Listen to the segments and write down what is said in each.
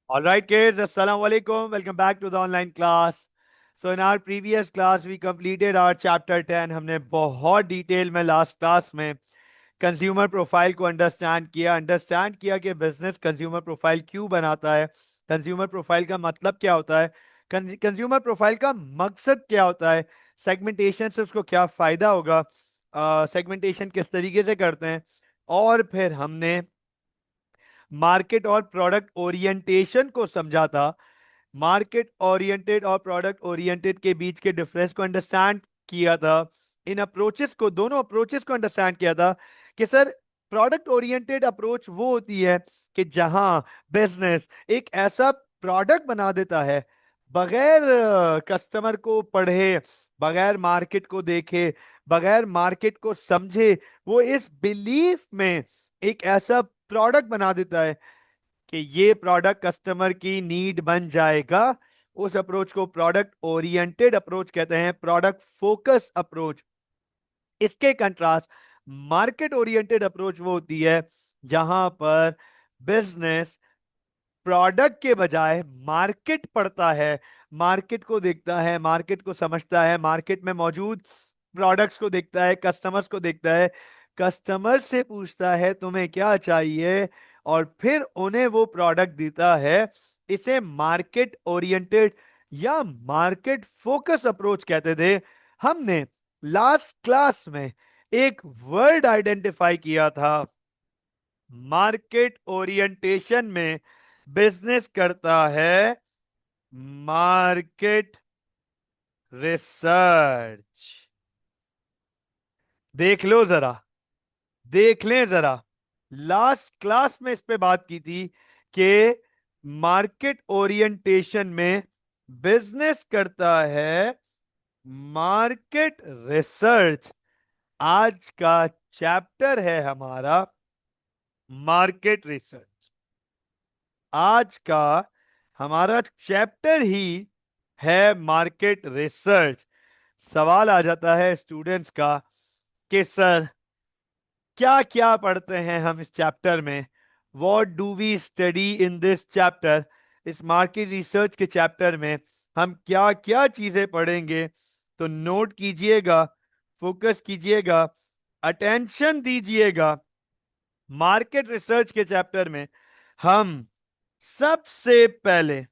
All right, kids, Assalamu alaikum. Welcome back to the online class. So, in our previous class, we completed our chapter 10. हमने बहुत detail में last class में consumer profile को understand किया कि business consumer profile क्यों बनाता है, कंज्यूमर प्रोफाइल का मतलब क्या होता है, कंज्यूमर प्रोफाइल का मकसद क्या होता है, सेगमेंटेशन से उसको क्या फायदा होगा, सेगमेंटेशन किस तरीके से करते हैं। और फिर हमने मार्केट और प्रोडक्ट ओरिएंटेशन को समझा था। मार्केट ओरिएंटेड और प्रोडक्ट ओरिएंटेड के बीच के डिफरेंस को अंडरस्टैंड किया था। इन अप्रोचेस को, दोनों अप्रोचेस को अंडरस्टैंड किया था कि सर, प्रोडक्ट ओरिएंटेड अप्रोच वो होती है कि जहां बिजनेस एक ऐसा प्रोडक्ट बना देता है बगैर कस्टमर को पढ़े, बगैर मार्केट को देखे, बगैर मार्केट को समझे, वो इस बिलीफ में एक ऐसा प्रोडक्ट बना देता है कि ये प्रोडक्ट कस्टमर की नीड बन जाएगा। उस अप्रोच को प्रोडक्ट ओरिएंटेड अप्रोच कहते हैं, प्रोडक्ट फोकस अप्रोच। इसके कंट्रास्ट मार्केट ओरिएंटेड अप्रोच वो होती है जहां पर बिजनेस प्रोडक्ट के बजाय मार्केट पढ़ता है, मार्केट को देखता है, मार्केट को समझता है, मार्केट में मौजूद प्रोडक्ट्स को देखता है, कस्टमर्स को देखता है, कस्टमर से पूछता है तुम्हें क्या चाहिए, और फिर उन्हें वो प्रोडक्ट देता है। इसे मार्केट ओरिएंटेड या मार्केट फोकस अप्रोच कहते थे। हमने लास्ट क्लास में एक वर्ड आइडेंटिफाई किया था। मार्केट ओरिएंटेशन में बिजनेस करता है मार्केट रिसर्च। देख लो जरा, देख लें जरा, लास्ट क्लास में इस पे बात की थी कि मार्केट ओरिएंटेशन में बिजनेस करता है मार्केट रिसर्च। आज का चैप्टर है हमारा मार्केट रिसर्च। आज का हमारा चैप्टर ही है मार्केट रिसर्च। सवाल आ जाता है स्टूडेंट्स का कि सर, क्या क्या पढ़ते हैं हम इस चैप्टर में, what do we study in this chapter. इस मार्केट रिसर्च के चैप्टर में हम क्या क्या चीजें पढ़ेंगे। तो नोट कीजिएगा, फोकस कीजिएगा, अटेंशन दीजिएगा। मार्केट रिसर्च के चैप्टर में हम सबसे पहले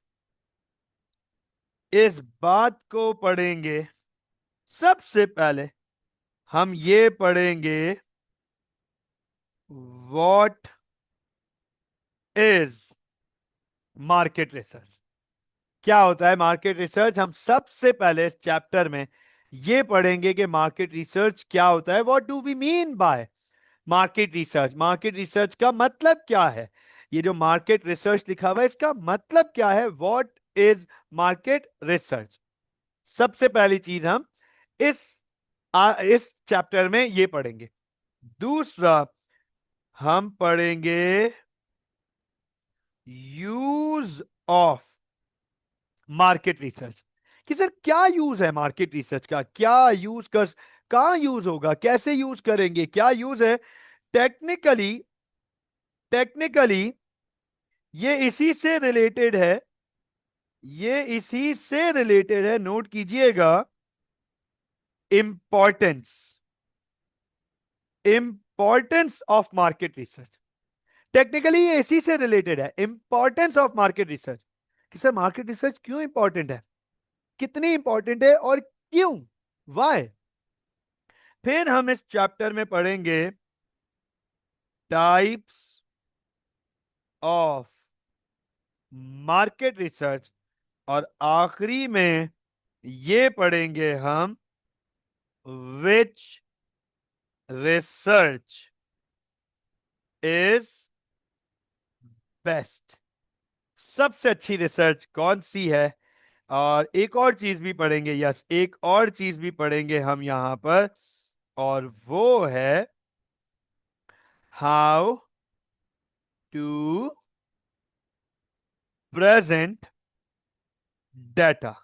इस बात को पढ़ेंगे, सबसे पहले हम ये पढ़ेंगे, व्हाट इज मार्केट रिसर्च। क्या होता है मार्केट रिसर्च। हम सबसे पहले इस चैप्टर में ये पढ़ेंगे कि मार्केट रिसर्च क्या होता है। What do we mean by market research. Market research का मतलब क्या है, ये जो मार्केट रिसर्च लिखा हुआ है इसका मतलब क्या है। व्हाट इज मार्केट रिसर्च, सबसे पहली चीज हम इस इस चैप्टर में ये पढ़ेंगे। दूसरा, हम पढ़ेंगे यूज ऑफ मार्केट रिसर्च, कि सर क्या यूज है मार्केट रिसर्च का, क्या यूज कर, कहां यूज होगा, कैसे यूज करेंगे, क्या यूज है। टेक्निकली, टेक्निकली ये इसी से रिलेटेड है, ये इसी से रिलेटेड है। नोट कीजिएगा, importance, importance of market research. Technically ये इसी से रिलेटेड है, इंपॉर्टेंस ऑफ मार्केट रिसर्च, कि सर मार्केट रिसर्च क्यों इंपॉर्टेंट है, कितनी इंपॉर्टेंट है और क्यों, वाई। फिर हम इस चैप्टर में पढ़ेंगे टाइप्स ऑफ मार्केट रिसर्च, और आखिरी में ये पढ़ेंगे हम विच रिसर्च इज बेस्ट, सबसे अच्छी रिसर्च कौन सी है। और एक और चीज भी पढ़ेंगे, यस, एक और चीज भी पढ़ेंगे हम यहां पर, और वो है how to present data.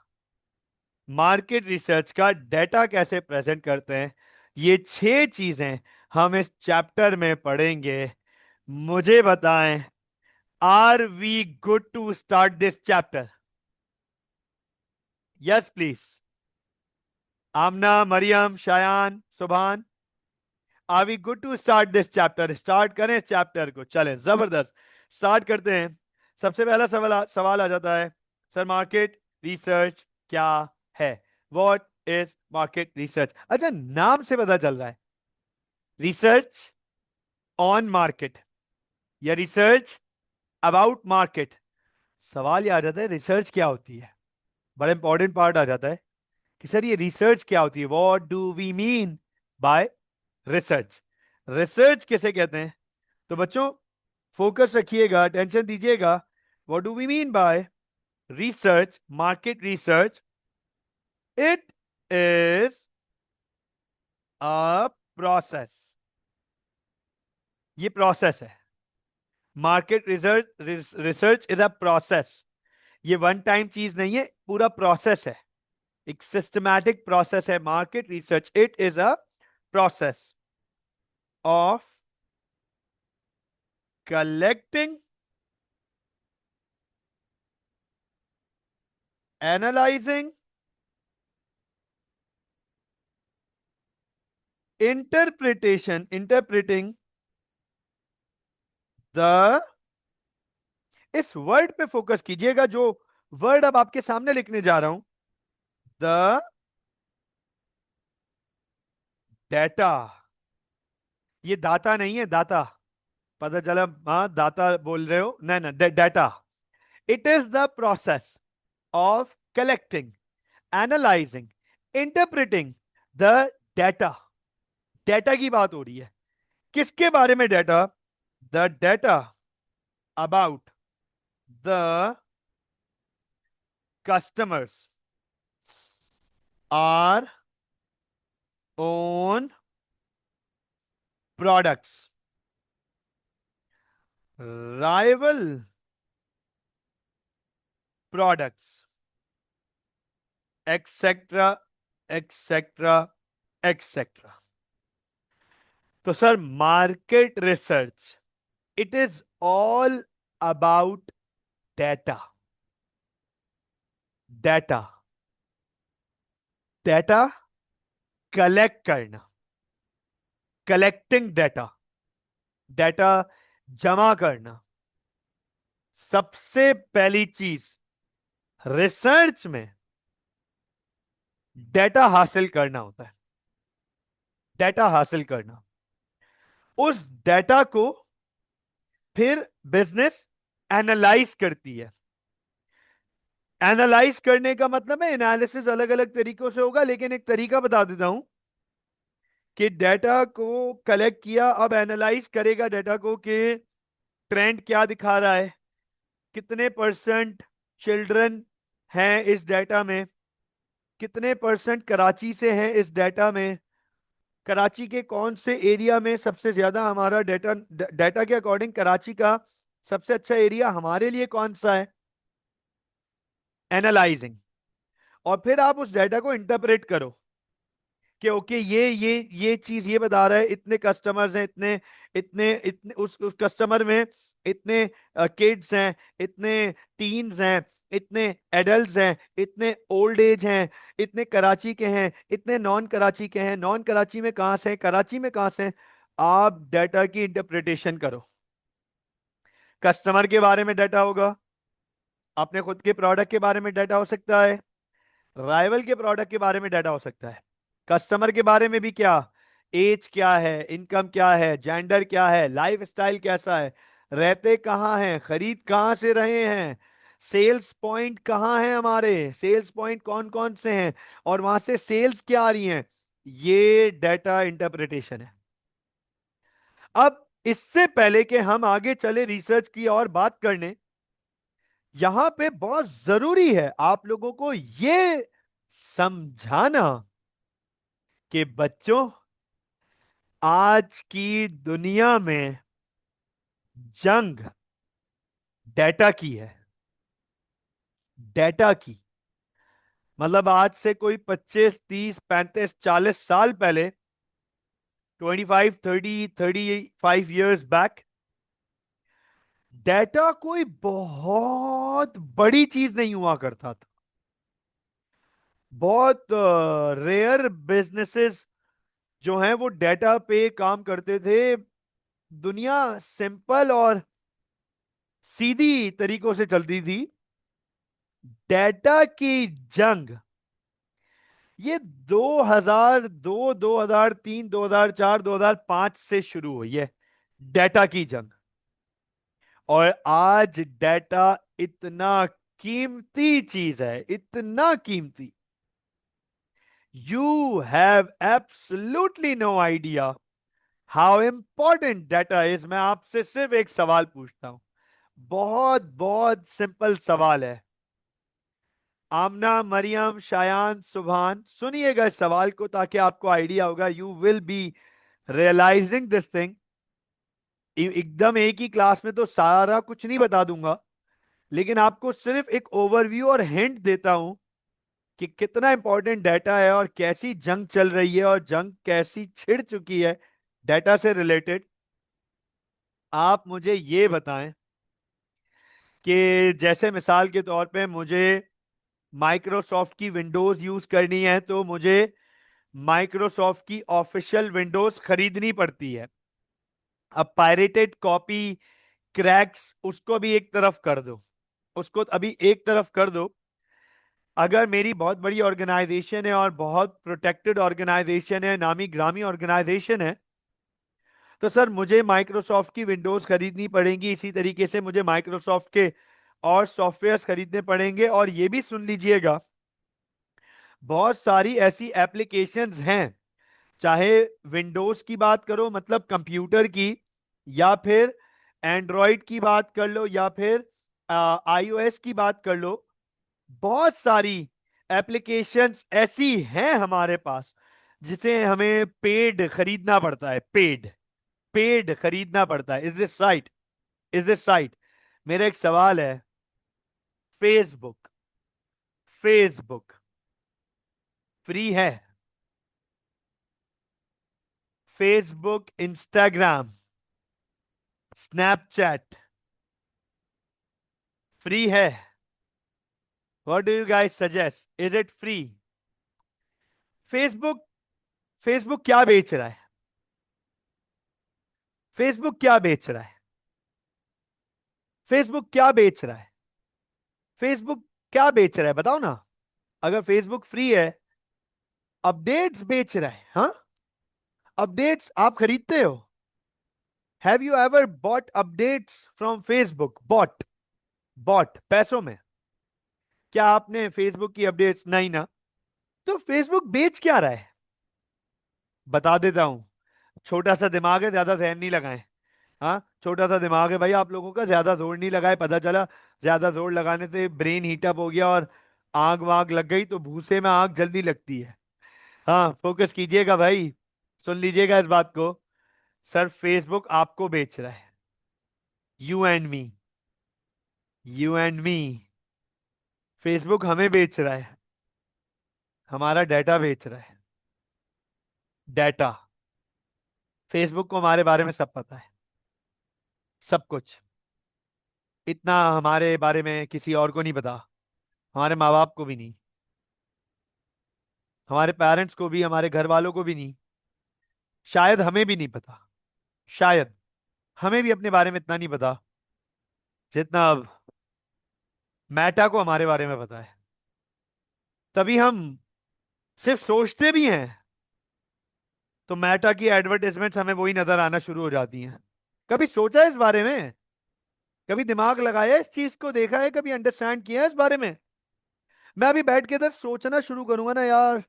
Market research का डेटा कैसे प्रेजेंट करते हैं, ये 6 चीजें हम इस चैप्टर में पढ़ेंगे। मुझे बताएं, Are we good to start this chapter? Yes, please. Amna, Mariam, Shayan, Subhan. Are we good to start this chapter? Start करें इस चैप्टर को, चलें जबरदस्त स्टार्ट करते हैं। सबसे पहला सवाल आ जाता है, सर मार्केट रिसर्च क्या है? What is market research? अच्छा, नाम से पता चल रहा है रिसर्च ऑन मार्केट या रिसर्च अबाउट मार्केट। सवाल ये आ जाता है रिसर्च क्या होती है, बड़ा इंपॉर्टेंट पार्ट आ जाता है कि सर ये रिसर्च क्या होती है, what do we mean by research? Research किसे कहते हैं? तो बच्चों फोकस रखिएगा, टेंशन दीजिएगा। What do we mean by research, market research? It is a process. ये प्रोसेस है। Market research is a process. ये वन टाइम चीज नहीं है, पूरा प्रोसेस है, एक सिस्टमैटिक प्रोसेस है market research. It is a process of collecting, analyzing, interpreting the, इस वर्ड पे फोकस कीजिएगा जो वर्ड अब आपके सामने लिखने जा रहा हूं, द डेटा। ये दाता नहीं है, दाता पता चला, हाँ दाता बोल रहे हो, नहीं ना, data. It is the process of collecting, analysing, interpreting the data. Data की बात हो रही है, किसके बारे में data? The data about the customers, our own products, rival products, etc., etc., etc. तो sir market research, it is all about data. Data, data collect करना, कलेक्टिंग डेटा, डेटा जमा करना। सबसे पहली चीज रिसर्च में डेटा हासिल करना होता है। डेटा हासिल करना, उस डेटा को फिर बिजनेस एनालाइज करती है। एनालाइज करने का मतलब है एनालिसिस अलग अलग तरीकों से होगा, लेकिन एक तरीका बता देता हूं कि डेटा को कलेक्ट किया, अब एनालाइज करेगा डेटा को कि ट्रेंड क्या दिखा रहा है, कितने परसेंट चिल्ड्रन हैं इस डेटा में, कितने परसेंट कराची से हैं इस डेटा में, कराची के कौन से एरिया में सबसे ज्यादा हमारा डेटा, डेटा के अकॉर्डिंग कराची का सबसे अच्छा एरिया हमारे लिए कौन सा है, एनालाइजिंग। और फिर आप उस डेटा को इंटरप्रेट करो कि ओके ये चीज ये बता रहा है, इतने कस्टमर्स हैं, इतने इतने इतने उस कस्टमर में इतने किड्स हैं, इतने टीन्स हैं, इतने एडल्ट्स हैं, इतने ओल्ड एज हैं, इतने कराची के हैं, इतने नॉन कराची के हैं, नॉन कराची में कहां से हैं, कराची में कहां से हैं। आप डेटा की इंटरप्रिटेशन करो। कस्टमर के बारे में डाटा होगा, अपने खुद के प्रोडक्ट के बारे में डाटा हो सकता है, राइवल के प्रोडक्ट के बारे में डाटा हो सकता है, कस्टमर के बारे में भी, क्या एज क्या है, इनकम क्या है, जेंडर क्या है, लाइफ स्टाइल कैसा है, रहते कहाँ हैं, खरीद कहाँ से रहे हैं, सेल्स पॉइंट कहाँ हैं, हमारे सेल्स पॉइंट कौन कौन से हैं, और वहां से सेल्स क्या आ रही हैं। ये डाटा इंटरप्रिटेशन है। अब इससे पहले कि हम आगे चले रिसर्च की और बात करने, यहां पे बहुत जरूरी है आप लोगों को यह समझाना कि बच्चों आज की दुनिया में जंग डेटा की है। डेटा की मतलब आज से कोई 25 30 35 40 साल पहले, 25 30 35 इयर्स बैक, डेटा कोई बहुत बड़ी चीज नहीं हुआ करता था। बहुत रेयर बिजनेसेस जो हैं वो डेटा पे काम करते थे। दुनिया सिंपल और सीधी तरीकों से चलती थी। डेटा की जंग ये 2002, 2003, 2004, 2005 से शुरू हुई है, डेटा की जंग। और आज डेटा इतना कीमती चीज है, इतना कीमती, you have absolutely no idea how important data is. मैं आपसे सिर्फ एक सवाल पूछता हूं, बहुत बहुत सिंपल सवाल है। आमना, मरियम, शायान, सुभान, सुनिएगा इस सवाल को ताकि आपको आइडिया होगा। You will be realising this thing. एकदम एक ही क्लास में तो सारा कुछ नहीं बता दूंगा, लेकिन आपको सिर्फ एक ओवरव्यू और हिंट देता हूं कि कितना इंपॉर्टेंट डाटा है और कैसी जंग चल रही है और जंग कैसी छिड़ चुकी है डाटा से रिलेटेड। आप मुझे ये बताएं कि जैसे मिसाल के तौर पे मुझे माइक्रोसॉफ्ट की विंडोज यूज करनी है तो मुझे माइक्रोसॉफ्ट की ऑफिशियल विंडोज खरीदनी पड़ती है। अब पायरेटेड कॉपी, क्रैक्स, उसको भी एक तरफ कर दो, उसको अभी एक तरफ कर दो। अगर मेरी बहुत बड़ी ऑर्गेनाइजेशन है और बहुत प्रोटेक्टेड ऑर्गेनाइजेशन है, नामी ग्रामी ऑर्गेनाइजेशन है, तो सर मुझे माइक्रोसॉफ्ट की विंडोज खरीदनी पड़ेंगी। इसी तरीके से मुझे माइक्रोसॉफ्ट के और सॉफ्टवेयर्स खरीदने पड़ेंगे। और ये भी सुन लीजिएगा, बहुत सारी ऐसी एप्लीकेशंस हैं, चाहे विंडोज की बात करो मतलब कंप्यूटर की, या फिर एंड्रॉयड की बात कर लो, या फिर आईओएस की बात कर लो। बहुत सारी एप्लीकेशंस ऐसी हैं हमारे पास जिसे हमें पेड खरीदना पड़ता है। पेड, पेड खरीदना पड़ता है। Is this right? Is this right? मेरा एक सवाल है, फेसबुक, फेसबुक फ्री है? फेसबुक, इंस्टाग्राम, स्नैपचैट फ्री है? What do you guys suggest, is it free? Facebook, Facebook क्या बेच रहा है? फेसबुक क्या बेच रहा है? फेसबुक क्या बेच रहा है? फेसबुक क्या बेच रहा है बताओ ना। अगर फेसबुक फ्री है, अपडेट्स बेच रहा है। हाँ, अपडेट्स आप खरीदते हो? Have you ever bought updates from Facebook? Bought, bought पैसों में? क्या आपने फेसबुक की अपडेट्स? नहीं ना। तो फेसबुक बेच क्या रहा है? बता देता हूं। छोटा सा दिमाग है, ज्यादा जहन नहीं लगाएं। हाँ, छोटा सा दिमाग है भाई आप लोगों का, ज्यादा जोर नहीं लगाए। पता चला ज्यादा जोर लगाने से ब्रेन हीटअप हो गया और आग वाग लग गई, तो भूसे में आग जल्दी लगती है। हाँ, फोकस कीजिएगा भाई, सुन लीजिएगा इस बात को। सर फेसबुक आपको बेच रहा है, you and me, you and me. Facebook हमें बेच रहा है, हमारा डाटा बेच रहा है। डाटा, फेसबुक को हमारे बारे में सब पता है, सब कुछ। इतना हमारे बारे में किसी और को नहीं पता, हमारे माँ बाप को भी नहीं, हमारे पेरेंट्स को भी, हमारे घर वालों को भी नहीं, शायद हमें भी नहीं पता। शायद हमें भी अपने बारे में इतना नहीं पता जितना अब मेटा को हमारे बारे में पता है। तभी हम सिर्फ सोचते भी हैं तो मेटा की एडवर्टाइजमेंट्स हमें वही नजर आना शुरू हो जाती हैं। कभी सोचा है इस बारे में? कभी दिमाग लगाया इस चीज को, देखा है, कभी अंडरस्टैंड किया है इस बारे में? मैं अभी बैठ के इधर सोचना शुरू करूंगा ना यार,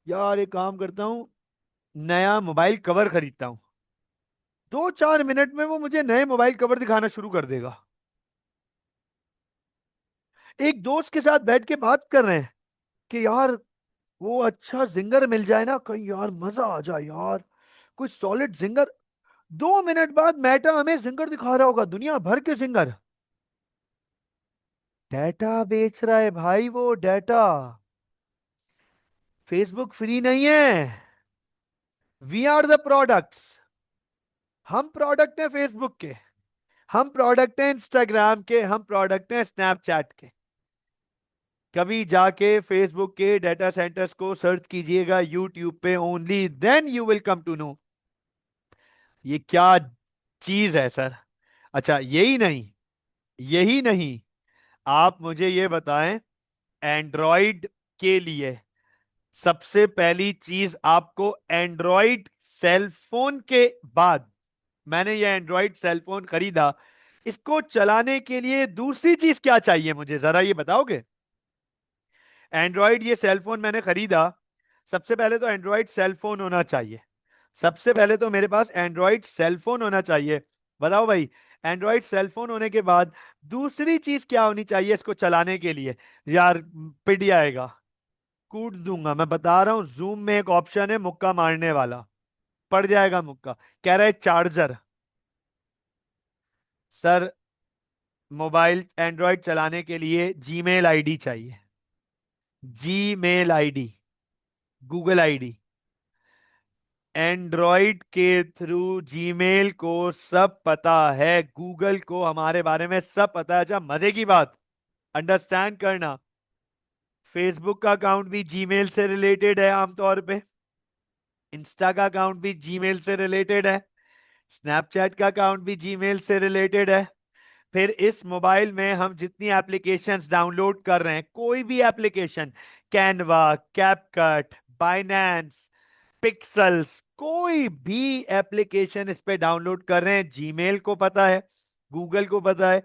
यार एक काम करता हूँ, नया मोबाइल कवर खरीदता हूँ। 2-4 मिनट में वो मुझे नए मोबाइल कवर दिखाना शुरू कर देगा। एक दोस्त के साथ बैठ के बात कर रहे हैं कि यार वो अच्छा जिंगर मिल जाए ना कहीं, यार मजा आ जाए यार, कोई सॉलिड जिंगर। 2 मिनट बाद मेटा हमें जिंगर दिखा रहा होगा, दुनिया भर के जिंगर। डेटा बेच रहा है भाई वो, डेटा। फेसबुक फ्री नहीं है, वी आर द प्रोडक्ट्स। हम प्रोडक्ट है फेसबुक के, हम प्रोडक्ट हैं इंस्टाग्राम के, हम प्रोडक्ट हैं स्नैपचैट के। कभी जाके फेसबुक के डाटा सेंटर्स को सर्च कीजिएगा यूट्यूब पे, only then you will come to know ये क्या चीज है सर। अच्छा यही नहीं, यही नहीं, आप मुझे ये बताएं, एंड्रॉइड के लिए सबसे पहली चीज आपको एंड्रॉइड सेल फोन के बाद, मैंने ये एंड्रॉइड सेल फोन खरीदा, इसको चलाने के लिए दूसरी चीज क्या चाहिए मुझे, जरा ये बताओगे। एंड्रॉइड ये सेल फोन मैंने खरीदा, सबसे पहले तो एंड्रॉइड सेल फोन होना चाहिए। सबसे पहले तो मेरे पास एंड्रॉइड सेल फोन होना चाहिए। बताओ भाई, एंड्रॉइड सेल फोन होने के बाद दूसरी चीज क्या होनी चाहिए इसको चलाने के लिए। यार पिट आएगा, कूट दूंगा, मैं बता रहा हूं। जूम में एक ऑप्शन है मुक्का मारने वाला, पड़ जाएगा मुक्का। कह रहा है चार्जर। सर मोबाइल एंड्रॉइड चलाने के लिए जीमेल आईडी चाहिए, Gmail ID, Google ID. Android के थ्रू जीमेल को सब पता है, गूगल को हमारे बारे में सब पता है। अच्छा मजे की बात, अंडरस्टैंड करना, फेसबुक का अकाउंट भी जीमेल से रिलेटेड है आमतौर पे, इंस्टा का अकाउंट भी जीमेल से रिलेटेड है, स्नैपचैट का अकाउंट भी जीमेल से रिलेटेड है। फिर इस मोबाइल में हम जितनी एप्लीकेशंस डाउनलोड कर रहे हैं, कोई भी application, Canva, CapCut, Binance, pixels, कोई भी एप्लीकेशन इस पे डाउनलोड कर रहे हैं, जीमेल को पता है, गूगल को पता है।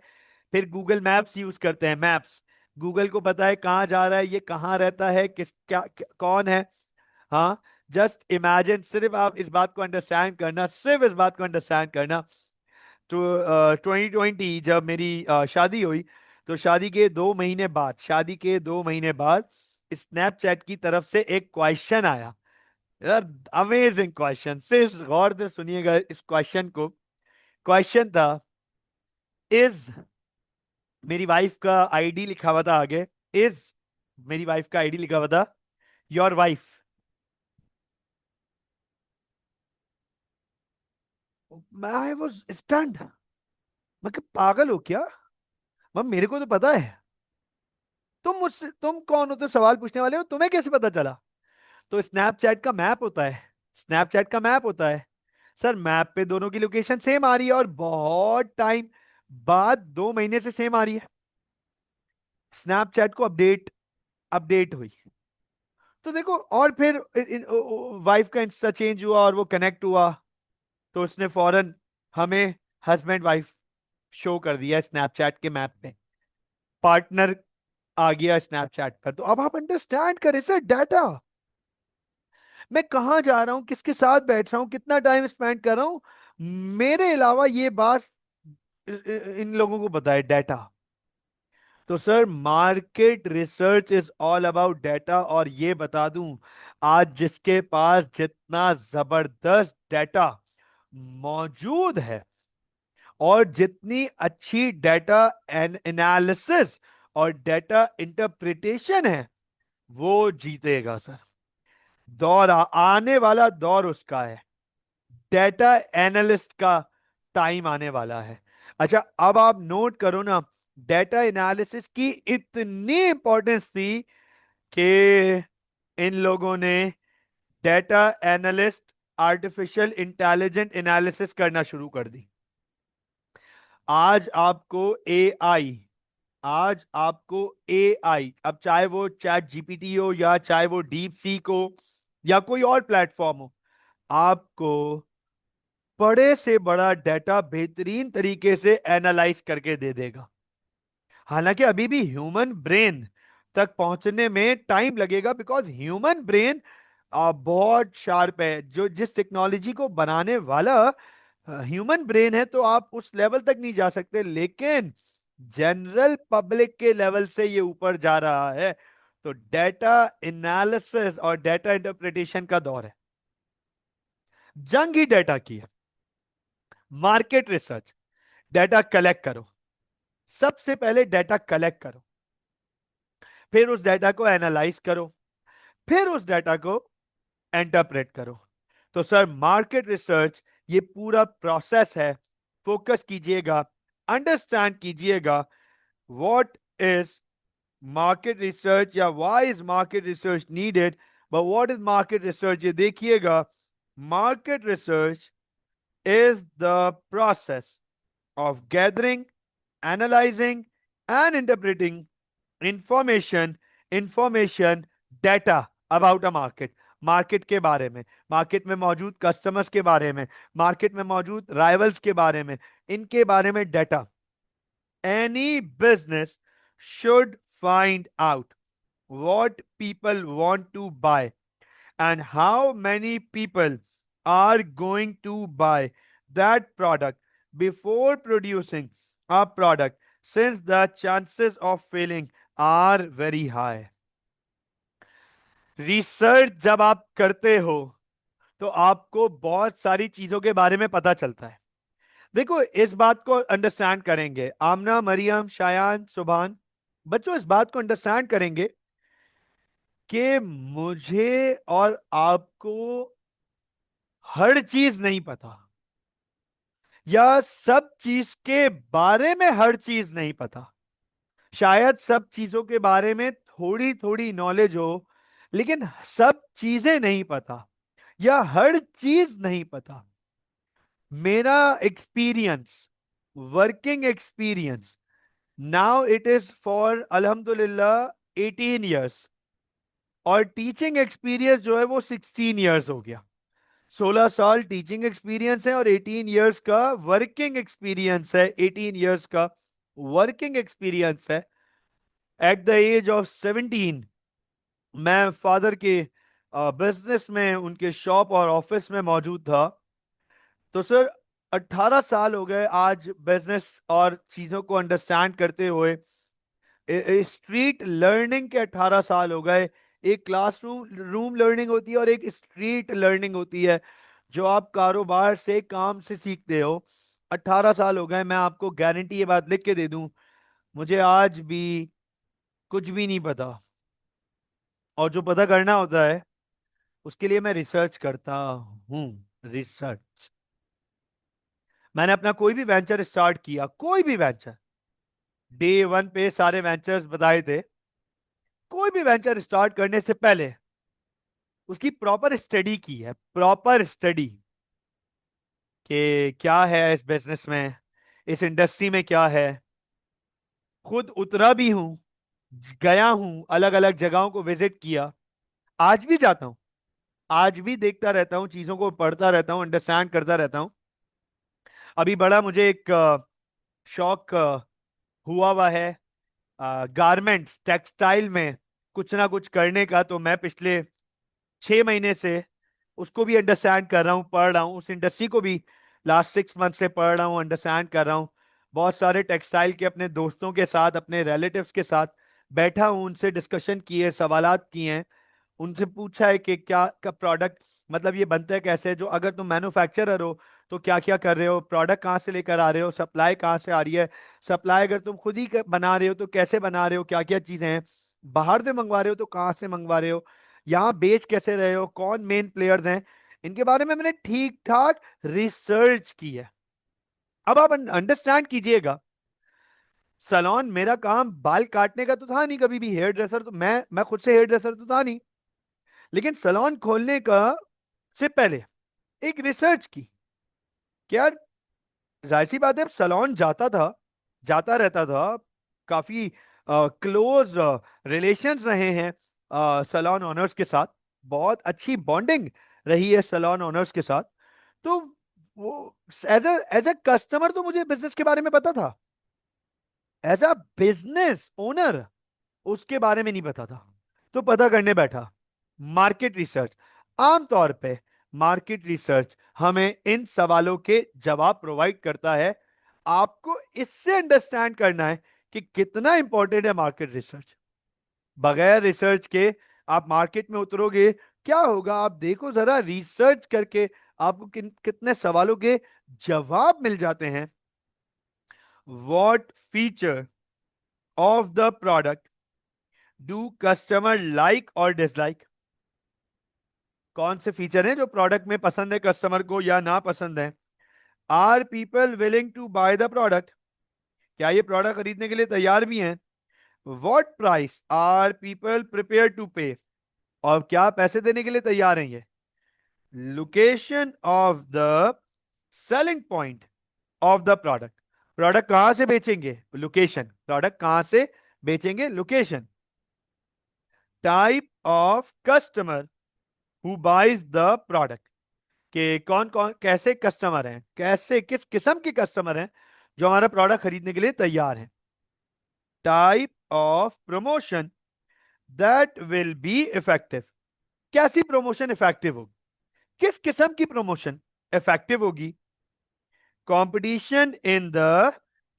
फिर गूगल मैप्स यूज करते हैं, मैप्स, गूगल को पता है कहां जा रहा है, ये कहां रहता है, किस कौन है। हाँ, जस्ट इमेजिन, सिर्फ आप इस बात को अंडरस्टैंड करना, सिर्फ इस बात को अंडरस्टैंड करना। तो 2020 जब मेरी शादी हुई, तो शादी के 2 महीने बाद, शादी के 2 महीने बाद स्नैपचैट की तरफ से एक क्वेश्चन आया। यार अमेजिंग क्वेश्चन, सिर्फ गौर से सुनिएगा इस क्वेश्चन को। क्वेश्चन था, इज, मेरी वाइफ का आईडी लिखा हुआ था आगे, इज, मेरी वाइफ का आईडी लिखा हुआ था, your wife. I was stunned. मैं कि पागल हो क्या, मैं, मेरे को तो पता है। तुम मुझसे, तुम कौन हो तो सवाल पूछने वाले हो, तुम्हें कैसे पता चला। तो स्नैपचैट का मैप होता है, स्नैपचैट का मैप होता है। सर मैप पे दोनों की लोकेशन सेम आ रही है, और बहुत टाइम बाद, 2 महीने से सेम आ रही है। स्नैपचैट को अपडेट, अपडेट हुई, तो देखो, और फिर वाइफ का इंस्टा चेंज हुआ और वो कनेक्ट हुआ, तो उसने फौरन हमें हस्बैंड वाइफ शो कर दिया स्नैपचैट के मैप पे, पार्टनर आ गया स्नैपचैट पर। तो अब आप अंडरस्टैंड करें सर, डाटा, मैं कहां जा रहा हूं, किसके साथ बैठ रहा हूं, कितना टाइम स्पेंड कर रहा हूं, मेरे अलावा ये बात इन लोगों को पता है, डाटा। तो sir market research is all about data. और ये बता दूं, आज जिसके पास जितना जबरदस्त डाटा मौजूद है, और जितनी अच्छी डाटा एनालिसिस और डाटा इंटरप्रिटेशन है, वो जीतेगा सर। आने वाला दौर उसका है, डेटा एनालिस्ट का टाइम आने वाला है। अच्छा अब आप नोट करो ना, डेटा एनालिसिस की इतनी इंपॉर्टेंस थी कि इन लोगों ने data analyst artificial intelligent analysis करना शुरू कर दी। आज आपको एआई, आज आपको एआई, अब चाहे वो चैट जीपीटी हो, या चाहे वो डीप सीक हो, या कोई और प्लेटफॉर्म हो, आपको बड़े से बड़ा डाटा बेहतरीन तरीके से एनालाइज करके दे देगा। हालांकि अभी भी ह्यूमन ब्रेन तक पहुंचने में टाइम लगेगा, बिकॉज ह्यूमन ब्रेन बहुत शार्प है। जो जिस टेक्नोलॉजी को बनाने वाला ह्यूमन ब्रेन है, तो आप उस लेवल तक नहीं जा सकते, लेकिन जनरल पब्लिक के लेवल से ये ऊपर जा रहा है। तो डेटा एनालिसिस और डेटा इंटरप्रिटेशन का दौर है, जंग ही डेटा की है। मार्केट रिसर्च, डेटा कलेक्ट करो, सबसे पहले डेटा कलेक्ट करो, फिर उस डेटा को एनालाइज करो, फिर उस डेटा को इंटरप्रेट करो। तो सर मार्केट रिसर्च ये पूरा प्रोसेस है, फोकस कीजिएगा। अंडरस्टैंड कीजिएगा व्हाट इज मार्केट रिसर्च या why is market research needed. But what is market research, ये देखिएगा, market research is the process of gathering, analyzing, and interpreting information data about a market। Market के बारे में, market में मौजूद customers के बारे में, मार्केट में मौजूद राइवल्स के बारे में, इनके बारे में data. Any business should find out what people want to buy and how many people are going to buy that product before producing a product, since the chances of failing are very high। Research जब आप करते हो तो आपको बहुत सारी चीजों के बारे में पता चलता है। देखो, इस बात को अंडरस्टैंड करेंगे, आमना, मरियम, शायान, सुभान, बच्चों इस बात को अंडरस्टैंड करेंगे कि मुझे और आपको हर चीज नहीं पता, या सब चीज के बारे में हर चीज नहीं पता। शायद सब चीजों के बारे में थोड़ी थोड़ी नॉलेज हो, लेकिन सब चीजें नहीं पता या हर चीज नहीं पता। मेरा experience, working experience, now it is for अल्हम्दुलिल्लाह 18 ईयर्स, और टीचिंग एक्सपीरियंस जो है वो 16 ईयर्स हो गया। 16 साल टीचिंग एक्सपीरियंस है और 18 ईयर्स का वर्किंग एक्सपीरियंस है। 18 ईयर्स का वर्किंग एक्सपीरियंस है। एट द एज ऑफ 17 मैं फादर के बिजनेस में, उनके शॉप और ऑफिस में मौजूद था। तो सर 18 साल हो गए आज बिजनेस और चीजों को अंडरस्टैंड करते हुए। स्ट्रीट लर्निंग के 18 साल हो गए। एक क्लासरूम रूम लर्निंग होती है और एक स्ट्रीट लर्निंग होती है, जो आप कारोबार से, काम से सीखते हो। 18 साल हो गए। मैं आपको गारंटी ये बात लिख के दे दूं, मुझे आज भी कुछ भी नहीं पता, और जो पता करना होता है उसके लिए मैं रिसर्च करता हूं। रिसर्च, मैंने अपना कोई भी वेंचर स्टार्ट किया, कोई भी वेंचर, डे वन पे सारे वेंचर्स बताए थे। कोई भी वेंचर स्टार्ट करने से पहले उसकी प्रॉपर स्टडी की है, प्रॉपर स्टडी कि क्या है इस बिजनेस में, इस इंडस्ट्री में क्या है। खुद उतरा भी हूं, गया हूं, अलग अलग जगहों को विजिट किया, आज भी जाता हूं, आज भी देखता रहता हूं, चीजों को पढ़ता रहता हूं, अंडरस्टैंड करता रहता हूं। अभी बड़ा मुझे एक शौक हुआ हुआ है गारमेंट्स, टेक्सटाइल में कुछ ना कुछ करने का। तो मैं पिछले 6 महीने से उसको भी अंडरस्टैंड कर रहा हूँ, पढ़ रहा हूँ, उस इंडस्ट्री को भी लास्ट 6 मंथ से पढ़ रहा हूँ, अंडरस्टैंड कर रहा हूँ। बहुत सारे टेक्सटाइल के अपने दोस्तों के साथ, अपने रिलेटिव्स के साथ बैठा हूँ, उनसे डिस्कशन किए, सवालात किए हैं, उनसे पूछा है कि क्या का प्रोडक्ट, मतलब ये बनता है कैसे, जो अगर तुम मैन्युफैक्चरर हो तो क्या क्या कर रहे हो, प्रोडक्ट कहाँ से लेकर आ रहे हो, सप्लाई कहाँ से आ रही है, सप्लाई अगर तुम खुद ही बना रहे हो तो कैसे बना रहे हो, क्या क्या चीजें हैं, बाहर से मंगवा रहे हो तो कहाँ से मंगवा रहे हो, यहाँ बेच कैसे रहे हो, कौन मेन प्लेयर्स हैं, इनके बारे में मैंने ठीक ठाक रिसर्च की है। अब आप अंडरस्टैंड कीजिएगा, सलोन, मेरा काम बाल काटने का तो था नहीं कभी भी, हेयर ड्रेसर तो मैं खुद से हेयर ड्रेसर तो था नहीं, लेकिन सलोन खोलने का से पहले एक रिसर्च की। क्या, जाहिर सी बात है, सलोन जाता था, जाता रहता था, काफी क्लोज रिलेशंस रहे हैं सलोन ओनर्स के साथ, बहुत अच्छी बॉन्डिंग रही है सलोन ओनर्स के साथ। तो वो एज अ कस्टमर तो मुझे बिजनेस के बारे में पता था, एज अ बिजनेस ओनर उसके बारे में नहीं पता था। तो पता करने बैठा, मार्केट रिसर्च। आमतौर पे मार्केट रिसर्च हमें इन सवालों के जवाब प्रोवाइड करता है। आपको इससे अंडरस्टैंड करना है कि कितना इंपॉर्टेंट है मार्केट रिसर्च। बगैर रिसर्च के आप मार्केट में उतरोगे, क्या होगा आप देखो जरा, रिसर्च करके आपको कितने सवालों के जवाब मिल जाते हैं। What feature of the product do customer like और डिसलाइक, कौन से फीचर हैं जो प्रोडक्ट में पसंद है कस्टमर को या ना पसंद है। Are people willing to buy the product, क्या ये प्रोडक्ट खरीदने के लिए तैयार भी हैं? What price are people prepare to pay, और क्या पैसे देने के लिए तैयार हैं ये? Location of the selling point of the product, product कहां से बेचेंगे, लोकेशन, प्रोडक्ट कहां से बेचेंगे, location. Type of customer who buys the product, के कौन कौन कैसे कस्टमर हैं, कैसे किस किस्म के कस्टमर हैं जो हमारा प्रोडक्ट खरीदने के लिए तैयार हैं। Type of promotion that will be effective, कैसी प्रमोशन इफेक्टिव होगी, किस किस्म की प्रमोशन इफेक्टिव होगी। Competition in the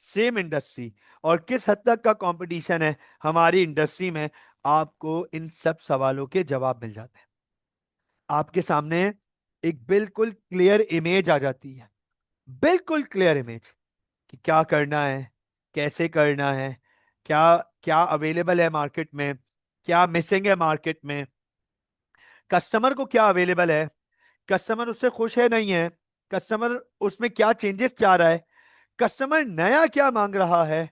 same industry, और किस हद तक का कंपटीशन है हमारी इंडस्ट्री में, आपको इन सब सवालों के जवाब मिल जाते हैं। आपके सामने एक बिल्कुल क्लियर इमेज आ जाती है, बिल्कुल क्लियर इमेज कि क्या करना है, कैसे करना है, क्या क्या अवेलेबल है मार्केट में, क्या मिसिंग है मार्केट में, कस्टमर को क्या अवेलेबल है, कस्टमर उससे खुश है नहीं है, कस्टमर उसमें क्या चेंजेस चाह रहा है, कस्टमर नया क्या मांग रहा है,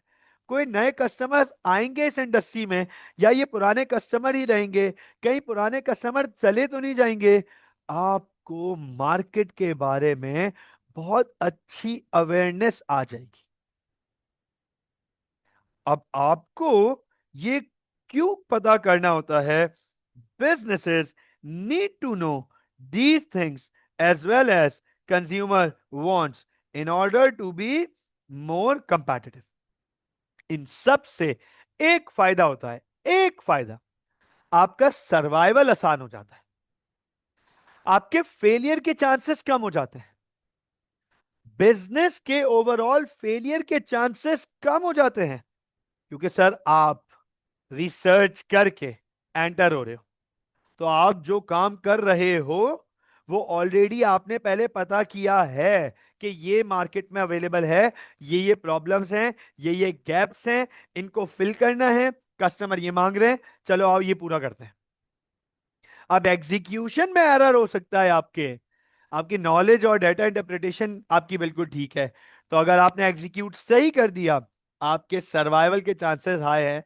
कोई नए कस्टमर्स आएंगे इस इंडस्ट्री में या ये पुराने कस्टमर ही रहेंगे, कहीं पुराने कस्टमर चले तो नहीं जाएंगे। आपको मार्केट के बारे में बहुत अच्छी अवेयरनेस आ जाएगी। अब आपको ये क्यों पता करना होता है, businesses need to know these things as well as consumer wants in order to be more competitive। इन सब से एक फायदा होता है, एक फायदा, आपका सर्वाइवल आसान हो जाता है, आपके फेलियर के चांसेस कम हो जाते हैं, बिजनेस के ओवरऑल फेलियर के चांसेस कम हो जाते हैं, क्योंकि सर आप रिसर्च करके एंटर हो रहे हो, तो आप जो काम कर रहे हो वो ऑलरेडी आपने पहले पता किया है कि ये मार्केट में अवेलेबल है, ये प्रॉब्लम्स हैं, ये गैप्स हैं, इनको फिल करना है, कस्टमर ये मांग रहे हैं, चलो आओ ये पूरा करते हैं। अब एग्जीक्यूशन में एरर हो सकता है, आपके आपकी नॉलेज और डेटा इंटरप्रिटेशन आपकी बिल्कुल ठीक है, तो अगर आपने एग्जीक्यूट सही कर दिया, आपके सर्वाइवल के चांसेस हाई है,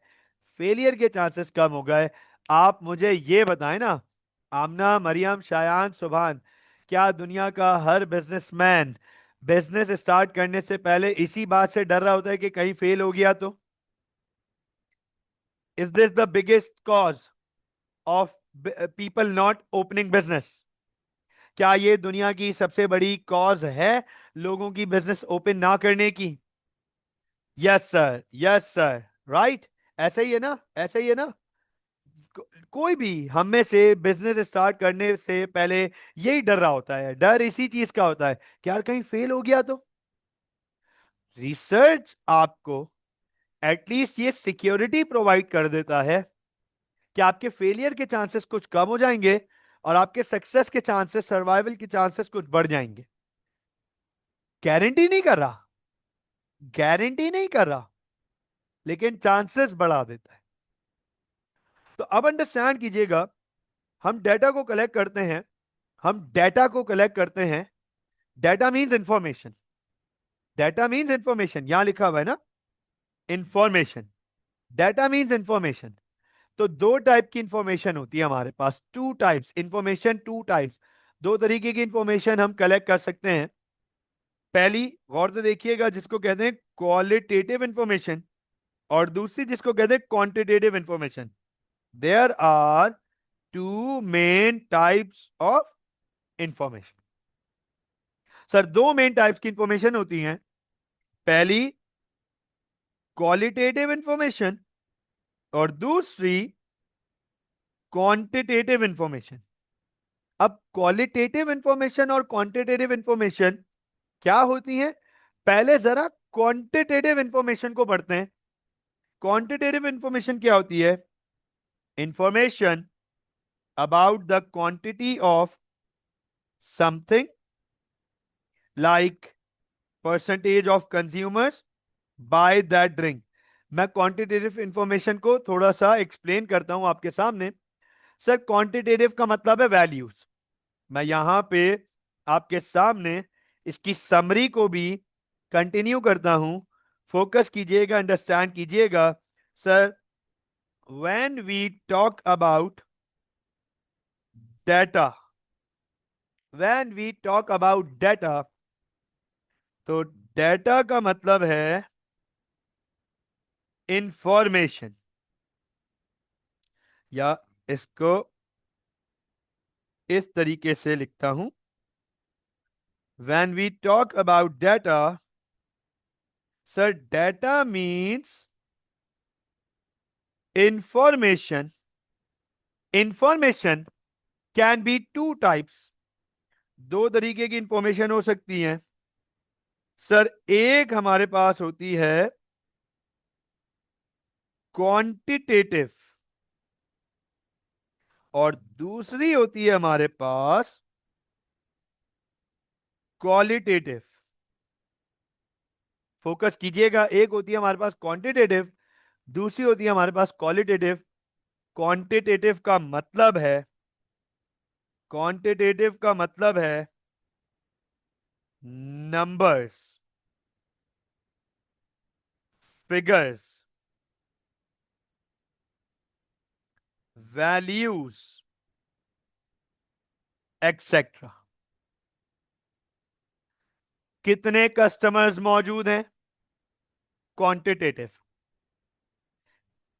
फेलियर के चांसेस कम हो गए। आप मुझे ये बताएं ना, आमना, मरियम, शायान, सुभान, क्या दुनिया का हर बिजनेसमैन बिजनेस स्टार्ट करने से पहले इसी बात से डर रहा होता है कि कहीं फेल हो गया तो? Is this the biggest cause of people not opening business? क्या ये दुनिया की सबसे बड़ी कॉज है लोगों की बिजनेस ओपन ना करने की? Yes sir, yes sir, right, ऐसा ही है ना, ऐसा ही है ना। कोई भी हम में से बिजनेस स्टार्ट करने से पहले यही डर रहा होता है, डर इसी चीज का होता है कि यार कहीं फेल हो गया तो। रिसर्च आपको एटलीस्ट ये सिक्योरिटी प्रोवाइड कर देता है कि आपके फेलियर के चांसेस कुछ कम हो जाएंगे और आपके सक्सेस के चांसेस, सर्वाइवल के चांसेस कुछ बढ़ जाएंगे। गारंटी नहीं कर रहा, गारंटी नहीं कर रहा, लेकिन चांसेस बढ़ा देता है। तो अब अंडरस्टैंड कीजिएगा, हम डेटा को कलेक्ट करते हैं, हम डेटा को कलेक्ट करते हैं, data means information, data means information, यहां लिखा हुआ है ना, इंफॉर्मेशन, डेटा मींस इंफॉर्मेशन। तो दो टाइप की इंफॉर्मेशन होती है हमारे पास, two types information, two types, दो तरीके की इंफॉर्मेशन हम कलेक्ट कर सकते हैं। पहली गौर से देखिएगा, जिसको कहते हैं क्वालिटेटिव इंफॉर्मेशन, और दूसरी जिसको कहते हैं quantitative information. There are two main types of information. Sir दो मेन टाइप्स की इंफॉर्मेशन होती हैं, पहली क्वालिटेटिव इंफॉर्मेशन और दूसरी क्वांटिटेटिव इंफॉर्मेशन। अब क्वालिटेटिव इंफॉर्मेशन और क्वांटिटेटिव इंफॉर्मेशन क्या होती हैं, पहले जरा क्वांटिटेटिव इंफॉर्मेशन को पढ़ते हैं। क्वांटिटेटिव इंफॉर्मेशन क्या होती है? Information about the quantity of something, like percentage of consumers by that drink. मैं क्वांटिटेटिव इंफॉर्मेशन को थोड़ा सा एक्सप्लेन करता हूं आपके सामने। सर क्वांटिटेटिव का मतलब है वैल्यूज। मैं यहां पे आपके सामने इसकी समरी को भी कंटिन्यू करता हूं। फोकस कीजिएगा, अंडरस्टैंड कीजिएगा। Sir, when we talk about data, when we talk about data, तो डेटा का मतलब है इंफॉर्मेशन, या इसको इस तरीके से लिखता हूं, when we talk about data, sir data means information. Information can be two types, दो तरीके की इंफॉर्मेशन हो सकती है। सर एक हमारे पास होती है क्वांटिटेटिव, और दूसरी होती है हमारे पास क्वालिटेटिव। फोकस कीजिएगा, एक होती है हमारे पास क्वांटिटेटिव, दूसरी होती है हमारे पास क्वालिटेटिव। क्वांटिटेटिव का मतलब है, क्वांटिटेटिव का मतलब है नंबर्स, फिगर्स, वैल्यूज, एक्सेट्रा। कितने कस्टमर्स मौजूद हैं, क्वांटिटेटिव।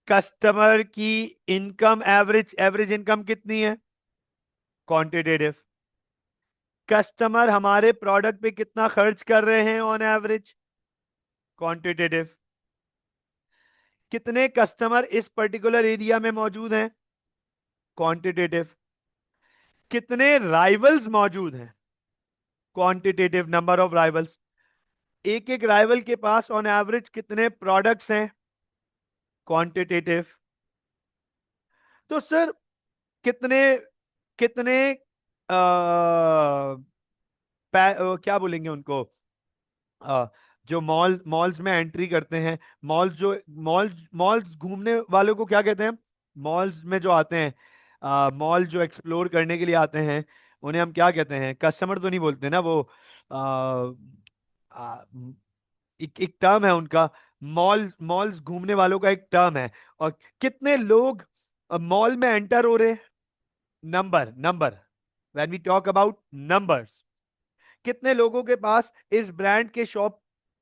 कस्टमर की इनकम, एवरेज एवरेज इनकम कितनी है, क्वांटिटेटिव। कस्टमर हमारे प्रोडक्ट पे कितना खर्च कर रहे हैं ऑन एवरेज, क्वांटिटेटिव। कितने कस्टमर इस पर्टिकुलर एरिया में मौजूद हैं, क्वांटिटेटिव। कितने राइवल्स मौजूद हैं, क्वांटिटेटिव, नंबर ऑफ राइवल्स। एक एक राइवल के पास ऑन एवरेज कितने प्रोडक्ट्स हैं, क्वांटिटेटिव। तो सर कितने कितने क्या बोलेंगे उनको, अ, जो मॉल्स में एंट्री करते हैं, मॉल्स जो मॉल्स मॉल्स घूमने वालों को क्या कहते हैं, मॉल्स में जो आते हैं, मॉल जो एक्सप्लोर करने के लिए आते हैं, उन्हें हम क्या कहते हैं, कस्टमर तो नहीं बोलते ना वो, आ, आ, एक टर्म है उनका, मॉल्स घूमने वालों का एक टर्म है। और कितने लोग मॉल में एंटर हो रहे हैं, number number, when we talk about numbers, कितने लोगों के पास इस ब्रांड के शॉप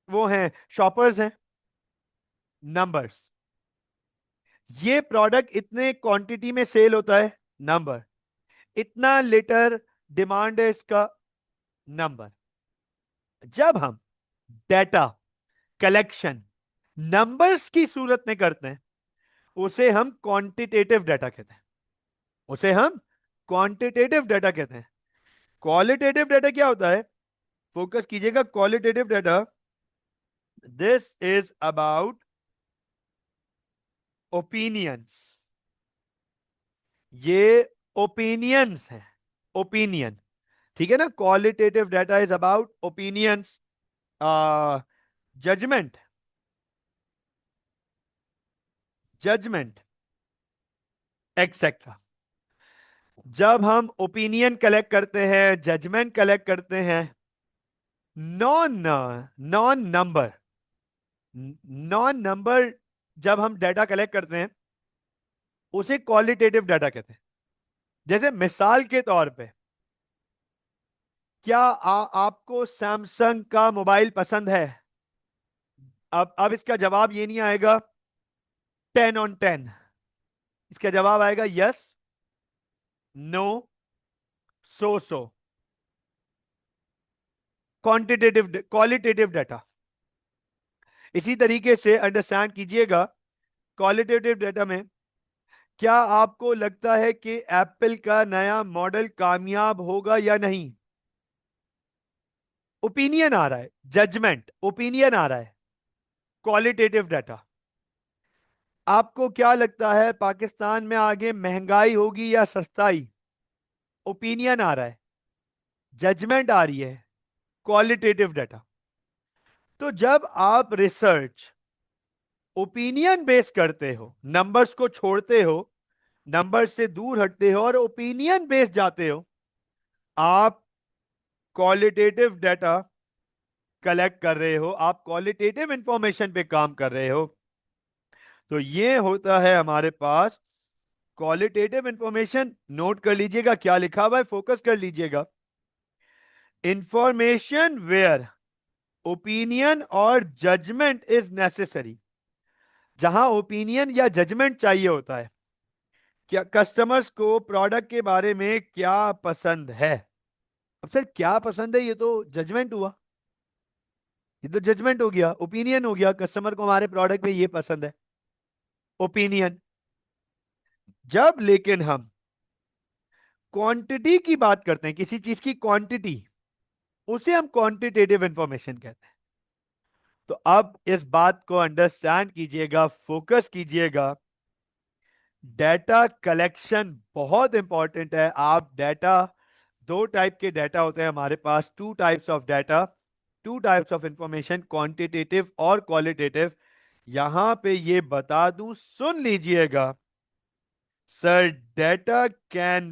वो हैं, शॉपर्स हैं, नंबर्स। ये प्रोडक्ट इतने क्वांटिटी में सेल होता है, नंबर। इतना लीटर डिमांड है इसका, नंबर। जब हम डेटा कलेक्शन नंबर्स की सूरत में करते हैं, उसे हम क्वांटिटेटिव डेटा कहते हैं, उसे हम क्वांटिटेटिव डेटा कहते हैं। क्वालिटेटिव डेटा क्या होता है, फोकस कीजिएगा, qualitative data, this is about opinions. ये ओपिनियंस है, ओपिनियन, ठीक है ना। Qualitative data is about opinions, judgement, judgement, etcetera. जब हम ओपिनियन कलेक्ट करते हैं, जजमेंट कलेक्ट करते हैं, non non number, non number, जब हम डेटा कलेक्ट करते हैं, उसे क्वालिटेटिव डेटा कहते हैं। जैसे मिसाल के तौर पे, क्या आपको सैमसंग का मोबाइल पसंद है? अब इसका जवाब ये नहीं आएगा 10 on 10, इसका जवाब आएगा yes, no, so so. Quantitative, qualitative data. इसी तरीके से अंडरस्टैंड कीजिएगा, क्वालिटेटिव डेटा में क्या आपको लगता है कि एप्पल का नया मॉडल कामयाब होगा या नहीं, ओपिनियन आ रहा है, जजमेंट, ओपिनियन आ रहा है, क्वालिटेटिव डेटा। आपको क्या लगता है पाकिस्तान में आगे महंगाई होगी या सस्ताई, ओपिनियन आ रहा है, जजमेंट आ रही है, क्वालिटेटिव डेटा। तो जब आप रिसर्च ओपिनियन बेस करते हो, नंबर्स को छोड़ते हो, नंबर्स से दूर हटते हो और ओपिनियन बेस जाते हो, आप क्वालिटेटिव डेटा कलेक्ट कर रहे हो, आप क्वालिटेटिव इंफॉर्मेशन पे काम कर रहे हो, तो ये होता है हमारे पास क्वालिटेटिव इंफॉर्मेशन। नोट कर लीजिएगा क्या लिखा हुआ है, फोकस कर लीजिएगा। इंफॉर्मेशन वेयर ओपिनियन और जजमेंट इज नेसेसरी, जहां ओपिनियन या जजमेंट चाहिए होता है, क्या कस्टमर्स को प्रोडक्ट के बारे में क्या पसंद है। अब सर क्या पसंद है, ये तो जजमेंट हुआ, ये तो जजमेंट हो गया, ओपिनियन हो गया, कस्टमर को हमारे प्रोडक्ट में ये पसंद है, ओपिनियन। जब लेकिन हम क्वांटिटी की बात करते हैं, किसी चीज की क्वांटिटी, उसे हम क्वांटिटेटिव इंफॉर्मेशन कहते हैं। तो अब इस बात को अंडरस्टैंड कीजिएगा, फोकस कीजिएगा। डेटा कलेक्शन बहुत इंपॉर्टेंट है। आप डेटा, दो टाइप के डेटा होते हैं हमारे पास, two types of data, two types of information, quantitative और क्वालिटेटिव। यहां पे ये बता दूं, सुन लीजिएगा sir. Data can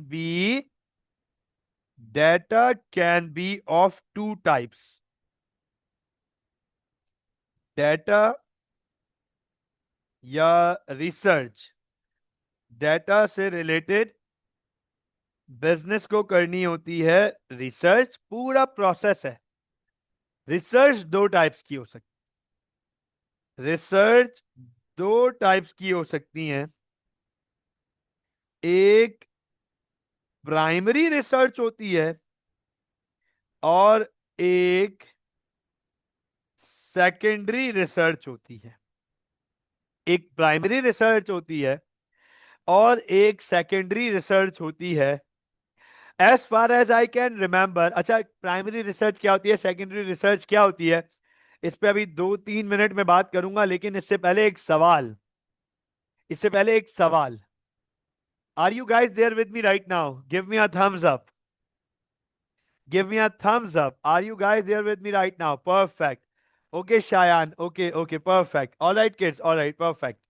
be of two types. Data या रिसर्च, डेटा से रिलेटेड बिजनेस को करनी होती है रिसर्च, पूरा प्रोसेस है। रिसर्च दो टाइप्स की हो सकती, रिसर्च दो टाइप्स की हो सकती हैं। एक प्राइमरी रिसर्च होती है और एक सेकेंडरी रिसर्च होती है। एक प्राइमरी रिसर्च होती है और एक सेकेंडरी रिसर्च होती है। As far as I can remember, अच्छा प्राइमरी रिसर्च क्या होती है, सेकेंडरी रिसर्च क्या होती है, इस पे अभी 2-3 मिनट में बात करूंगा, लेकिन इससे पहले एक सवाल, इससे पहले एक सवाल। Are you guys there with me right now? Give me a thumbs up, give me a thumbs up. Are you guys there with me right now? Perfect. Okay Shayan, okay okay, perfect, alright kids, alright, perfect.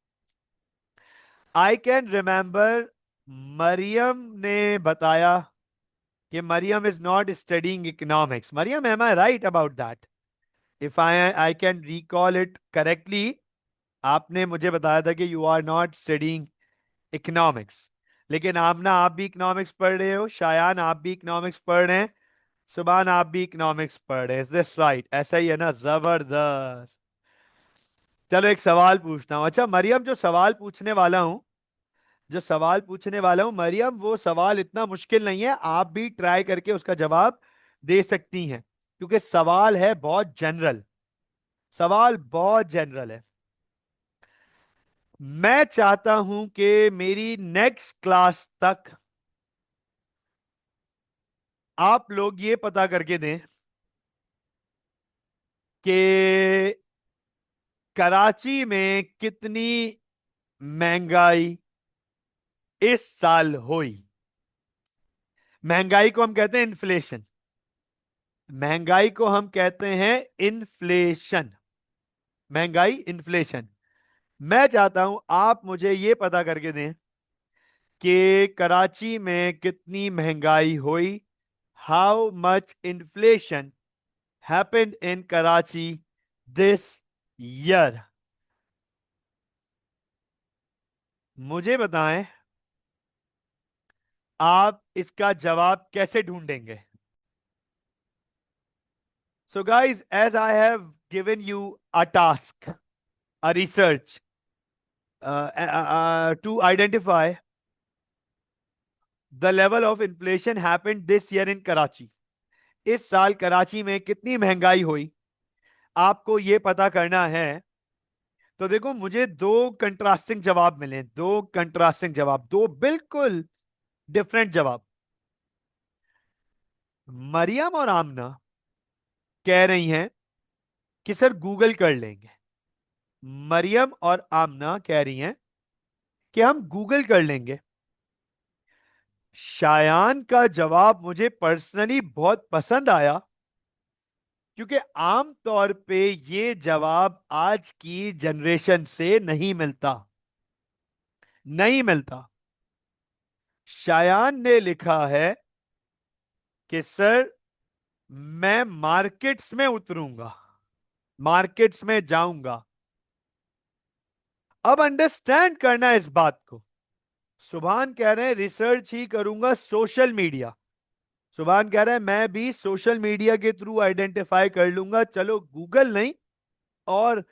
I can remember, Maryam ने बताया कि Maryam is not studying economics. Maryam, am I right about that? If I can recall it correctly, आपने मुझे बताया था कि you are not studying economics. लेकिन आमना, आप भी इकोनॉमिक्स पढ़ रहे हो, शायान आप भी इकोनॉमिक्स पढ़ रहे हैं, सुभान आप भी इकोनॉमिक्स पढ़ रहे हैं। Is this right? ऐसा ही है ना? जबरदस्त। चलो एक सवाल पूछता हूं। अच्छा मरियम, जो सवाल पूछने वाला हूं, जो सवाल पूछने वाला हूं मरियम, वो सवाल इतना मुश्किल नहीं है, आप भी ट्राई करके उसका जवाब दे सकती हैं, क्योंकि सवाल है बहुत जनरल, सवाल बहुत जनरल है। मैं चाहता हूं कि मेरी नेक्स्ट क्लास तक आप लोग ये पता करके दें कि कराची में कितनी महंगाई इस साल हुई। महंगाई को हम कहते हैं इन्फ्लेशन, महंगाई को हम कहते हैं इन्फ्लेशन, महंगाई इन्फ्लेशन। मैं चाहता हूं आप मुझे यह पता करके दें कि कराची में कितनी महंगाई हुई, how much inflation happened in Karachi this year. मुझे बताएं आप इसका जवाब कैसे ढूंढेंगे। So guys, as I have given you a task, a research to identify the level of inflation happened this year in Karachi. इस साल कराची में कितनी महंगाई हुई, आपको यह पता करना है। तो देखो, मुझे दो कंट्रास्टिंग जवाब मिले, दो कंट्रास्टिंग जवाब, दो बिल्कुल डिफरेंट जवाब। मरियम और आमना कह रही हैं कि सर गूगल कर लेंगे। मरियम और आमना कह रही हैं कि हम गूगल कर लेंगे। शायान का जवाब मुझे पर्सनली बहुत पसंद आया, क्योंकि आम तौर पे ये जवाब आज की जनरेशन से नहीं मिलता, नहीं मिलता। शायान ने लिखा है कि सर मैं मार्केट्स में उतरूंगा। मार्केट्स में जाऊंगा। अब अंडरस्टैंड करना इस बात को। सुभान कह रहे हैं रिसर्च ही करूंगा सोशल मीडिया। सुभान कह रहे हैं मैं भी सोशल मीडिया के थ्रू आइडेंटिफाई कर लूंगा। चलो गूगल नहीं, और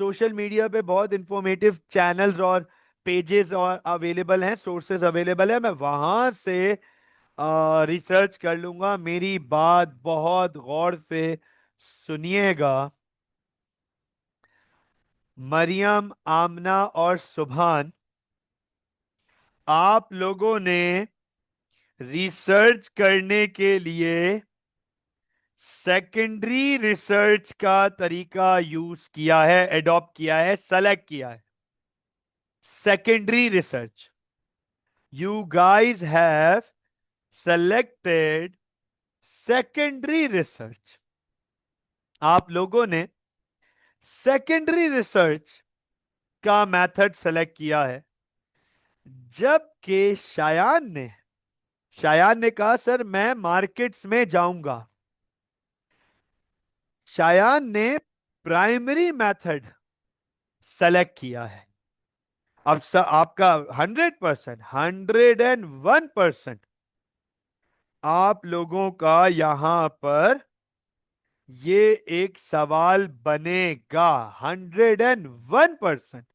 सोशल मीडिया पे बहुत इंफॉर्मेटिव चैनल्स और पेजेस और अवेलेबल हैं, सोर्सेज अवेलेबल है, मैं वहां से रिसर्च कर लूंगा। मेरी बात बहुत गौर से सुनिएगा। मरियम, आमना और सुभान, आप लोगों ने रिसर्च करने के लिए सेकेंडरी रिसर्च का तरीका यूज किया है, एडॉप्ट किया है, सेलेक्ट किया है। Secondary research, you guys have selected secondary research. आप लोगों ने सेकेंडरी रिसर्च का मेथड सेलेक्ट किया है। जबकि शायान ने कहा सर मैं मार्केट्स में जाऊंगा। शायान ने प्राइमरी मेथड सेलेक्ट किया है। अब आपका 100%, 101% आप लोगों का यहां पर ये एक सवाल बनेगा, 101%,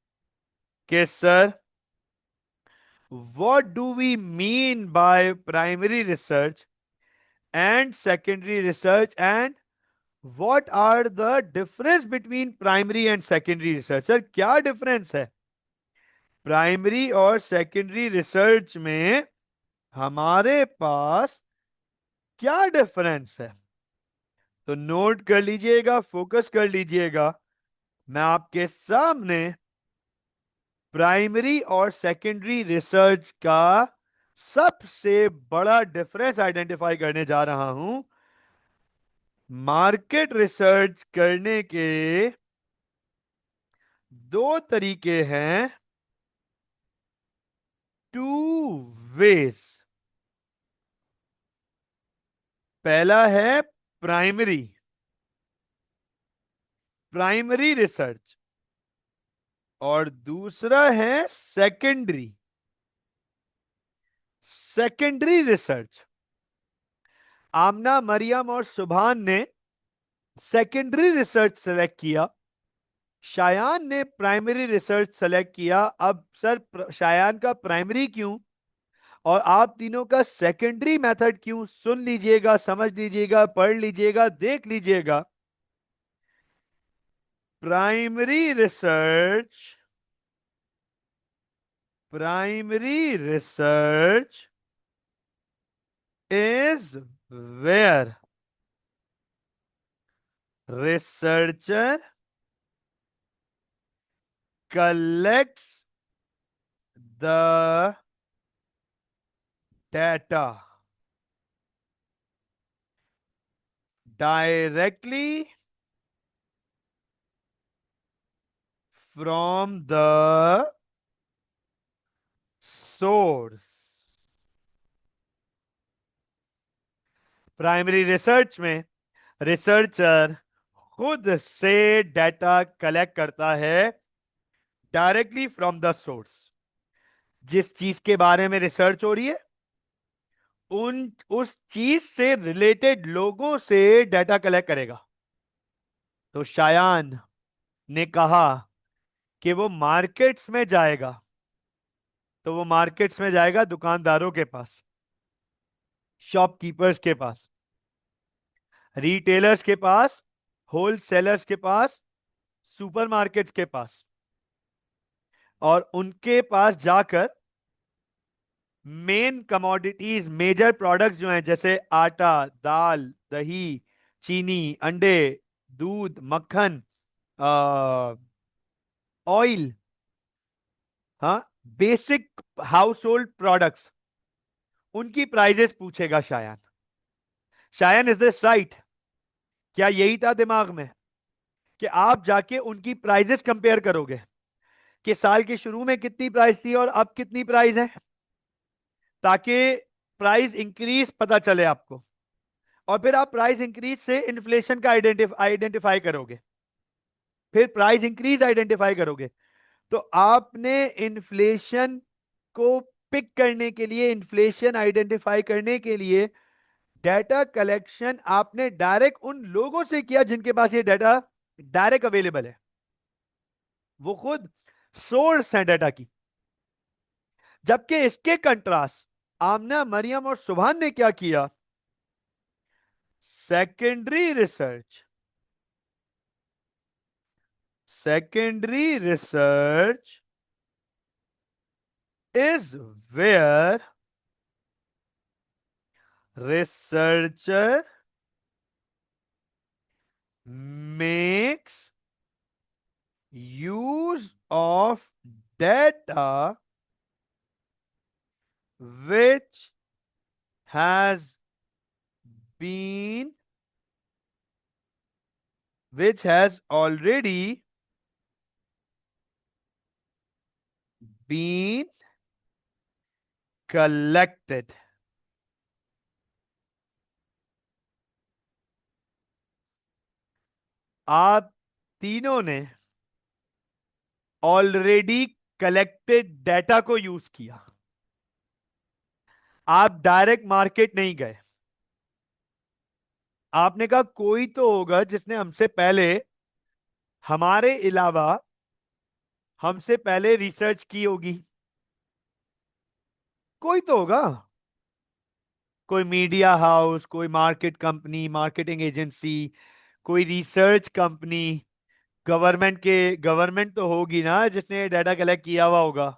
कि sir what do we mean by primary research and secondary research, and what are the difference between primary and secondary research? Sir क्या डिफरेंस है प्राइमरी और सेकेंडरी रिसर्च में? हमारे पास क्या डिफरेंस है? तो नोट कर लीजिएगा, फोकस कर लीजिएगा। मैं आपके सामने प्राइमरी और सेकेंडरी रिसर्च का सबसे बड़ा डिफरेंस आइडेंटिफाई करने जा रहा हूं। मार्केट रिसर्च करने के दो तरीके हैं, टू वेज। पहला है प्राइमरी प्राइमरी रिसर्च, और दूसरा है सेकेंडरी सेकेंडरी रिसर्च। आमना, मरियम और सुभान ने सेकेंडरी रिसर्च सेलेक्ट किया, शायान ने प्राइमरी रिसर्च सेलेक्ट किया। अब सर शायान का प्राइमरी क्यों और आप तीनों का सेकेंडरी मेथड क्यों? सुन लीजिएगा, समझ लीजिएगा, पढ़ लीजिएगा, देख लीजिएगा। Primary research primary research is where researcher collects the data directly from the source। Primary research में रिसर्चर खुद से डाटा कलेक्ट करता है डायरेक्टली फ्रॉम द सोर्स। जिस चीज के बारे में रिसर्च हो रही है उस चीज से रिलेटेड लोगों से डाटा कलेक्ट करेगा। तो शायान ने कहा कि वो मार्केट्स में जाएगा, तो वो मार्केट्स में जाएगा दुकानदारों के पास, शॉपकीपर्स के पास, रिटेलर्स के पास, होलसेलर्स के पास, सुपरमार्केट्स के पास, और उनके पास जाकर मेन कमोडिटीज, मेजर प्रोडक्ट्स जो हैं जैसे आटा, दाल, दही, चीनी, अंडे, दूध, मक्खन, ऑयल, हाँ, बेसिक हाउस होल्ड प्रोडक्ट्स, उनकी प्राइजेस पूछेगा शायद। शायद इज दिस राइट? क्या यही था दिमाग में कि आप जाके उनकी प्राइजेस कंपेयर करोगे कि साल के शुरू में कितनी प्राइस थी और अब कितनी प्राइस है, ताकि प्राइस इंक्रीज पता चले आपको, और फिर आप प्राइस इंक्रीज से इन्फ्लेशन का आइडेंटिफाई करोगे। फिर प्राइस इंक्रीज आइडेंटिफाई करोगे। तो आपने इन्फ्लेशन को पिक करने के लिए, इन्फ्लेशन आइडेंटिफाई करने के लिए डाटा कलेक्शन आपने डायरेक्ट उन लोगों से किया जिनके पास ये डाटा डायरेक्ट अवेलेबल है, वो खुद सोर्स है डाटा की। जबकि इसके कंट्रास्ट आमना, मरियम और सुभान ने क्या किया? Secondary research. Secondary research is where researcher makes use of data which has been which has already been collected। आप तीनों ने ऑलरेडी कलेक्टेड डाटा को यूज किया। आप डायरेक्ट मार्केट नहीं गए। आपने कहा कोई तो होगा जिसने हमसे पहले, हमारे अलावा हमसे पहले रिसर्च की होगी। कोई तो होगा, कोई मीडिया हाउस, कोई मार्केट कंपनी, मार्केटिंग एजेंसी, कोई रिसर्च कंपनी, गवर्नमेंट तो होगी ना जिसने डाटा कलेक्ट किया हुआ होगा।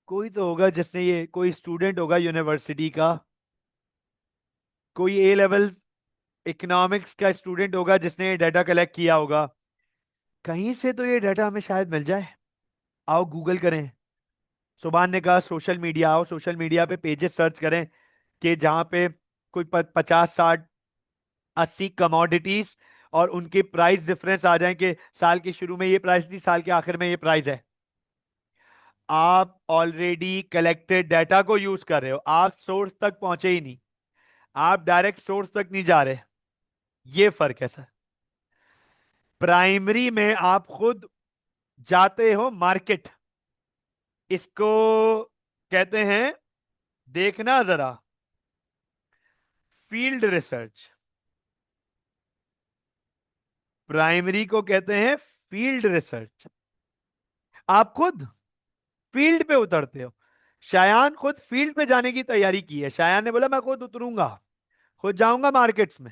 कोई तो होगा जिसने ये, कोई स्टूडेंट होगा यूनिवर्सिटी का, कोई ए लेवल इकोनॉमिक्स का स्टूडेंट होगा जिसने ये डाटा कलेक्ट किया होगा। कहीं से तो ये डाटा हमें शायद मिल जाए। आओ गूगल करें। सुभान ने कहा सोशल मीडिया, आओ सोशल मीडिया पे पेजेस सर्च करें कि जहां पे कोई 50, 60, 80 कमोडिटीज और उनके प्राइस डिफरेंस आ जाए कि साल के शुरू में ये प्राइस थी, साल के आखिर में ये प्राइस है। आप ऑलरेडी कलेक्टेड डाटा को यूज कर रहे हो, आप सोर्स तक पहुंचे ही नहीं, आप डायरेक्ट सोर्स तक नहीं जा रहे। ये फर्क है सर। प्राइमरी में आप खुद जाते हो मार्केट, इसको कहते हैं, देखना जरा, फील्ड रिसर्च। प्राइमरी को कहते हैं फील्ड रिसर्च। आप खुद फील्ड पे उतरते हो। शायान खुद फील्ड पे जाने की तैयारी की है। शायान ने बोला मैं खुद उतरूंगा, खुद जाऊंगा मार्केट्स में,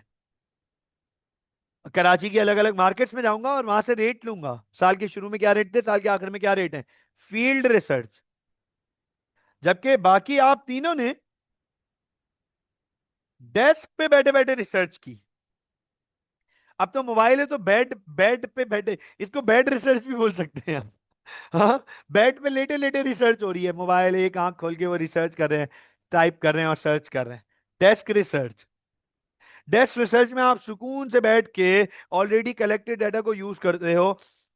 कराची की अलग अलग मार्केट्स में जाऊंगा और वहां से रेट लूंगा, साल के शुरू में क्या रेट थे, साल के आखिर में क्या रेट है। Field research. जबकि बाकी आप तीनों ने डेस्क पे बैठे बैठे रिसर्च की। अब तो मोबाइल है तो बेड बेड पे बैठे, इसको बेड रिसर्च भी बोल सकते हैं हम। हाँ, बेड पे लेटे लेटे रिसर्च हो रही है, मोबाइल एक आंख खोल के वो रिसर्च कर रहे हैं, टाइप कर रहे हैं और सर्च कर रहे हैं। Desk research. डेस्क रिसर्च में आप सुकून से बैठ के ऑलरेडी कलेक्टेड डाटा को यूज करते हो।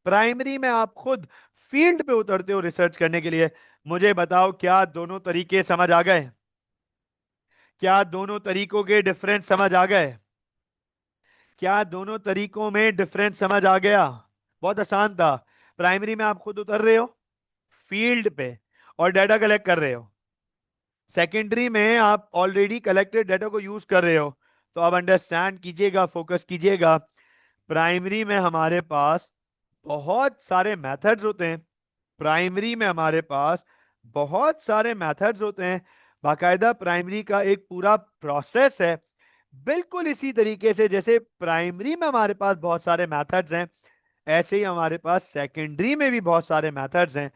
प्राइमरी में आप खुद फील्ड पे उतरते हो रिसर्च करने के लिए। मुझे बताओ क्या दोनों तरीके समझ आ गए? क्या दोनों तरीकों के डिफरेंस समझ आ गए? क्या दोनों तरीकों में डिफरेंस समझ आ गया? बहुत आसान था। प्राइमरी में आप खुद उतर रहे हो फील्ड पे और डाटा कलेक्ट कर रहे हो। सेकेंडरी में आप ऑलरेडी कलेक्टेड डाटा को यूज कर रहे हो। तो अब अंडरस्टैंड कीजिएगा, फोकस कीजिएगा। प्राइमरी में हमारे पास बहुत सारे मेथड्स होते हैं। प्राइमरी में हमारे पास बहुत सारे मेथड्स होते हैं। बाकायदा प्राइमरी का एक पूरा प्रोसेस है। बिल्कुल इसी तरीके से जैसे प्राइमरी में हमारे पास बहुत सारे मेथड्स हैं, ऐसे ही हमारे पास सेकेंडरी में भी बहुत सारे मेथड्स हैं।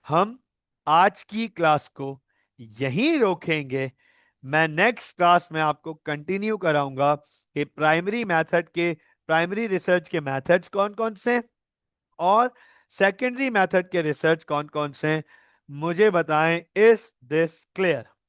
हम आज की क्लास को यहीं रोकेंगे। मैं नेक्स्ट क्लास में आपको कंटिन्यू कराऊंगा कि प्राइमरी मेथड के, प्राइमरी रिसर्च के मेथड्स कौन कौन से हैं और सेकेंडरी मेथड के रिसर्च कौन कौन से हैं। मुझे बताएं, इज दिस क्लियर?